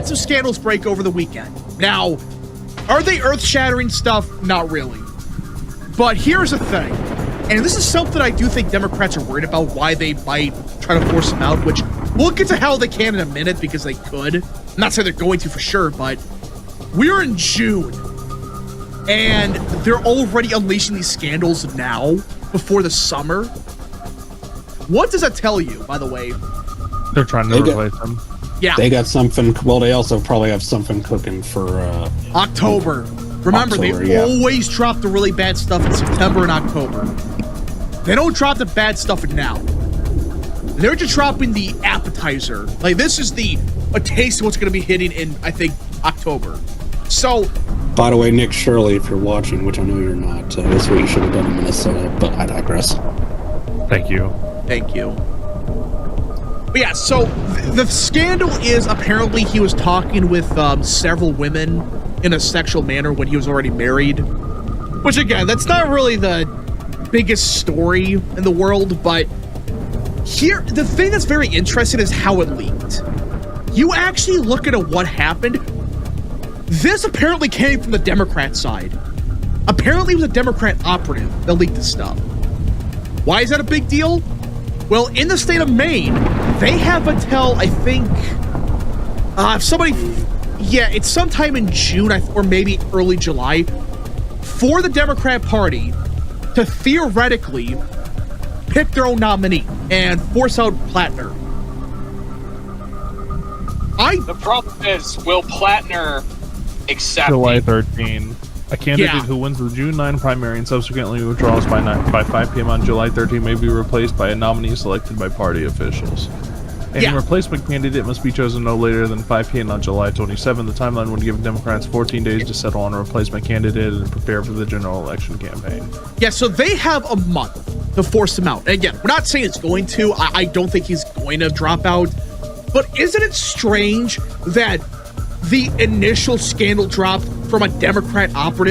had some scandals break over the weekend. Now, are they earth-shattering stuff? Not really. But here's the thing, and this is something I do think Democrats are worried about, why they might try to force him out, which we'll get to how they can in a minute, because they could. I'm not saying they're going to for sure, but we're in June, and they're already unleashing these scandals now, before the summer. What does that tell you, by the way? They're trying to replace them. Yeah. They got something. Well, they also probably have something cooking for October. Remember, they always drop the really bad stuff in September and October. They don't drop the bad stuff now. They're just dropping the appetizer. Like, this is a taste of what's going to be hitting in, I think, October. So, by the way, Nick Shirley, if you're watching, which I know you're not, that's what you should have done in Minnesota, but I digress. Thank you. Thank you. But yeah, so the scandal is apparently he was talking with several women in a sexual manner when he was already married. Which, again, that's not really the biggest story in the world, but here, the thing that's very interesting is how it leaked. You actually look at what happened. This apparently came from the Democrat side. Apparently it was a Democrat operative that leaked this stuff. Why is that a big deal? Well, in the state of Maine, they have until, I think, it's sometime in June or maybe early July for the Democrat Party to theoretically pick their own nominee and force out Platner. The problem is, will Platner accept July 13. A candidate who wins the June 9 primary and subsequently withdraws by 5 p.m. on July 13 may be replaced by a nominee selected by party officials. Any replacement candidate must be chosen no later than 5 p.m. on July 27. The timeline would give Democrats 14 days to settle on a replacement candidate and prepare for the general election campaign. Yeah, so they have a month to force him out. And again, we're not saying it's going to. I don't think he's going to drop out. But isn't it strange that the initial scandal dropped from a Democrat operative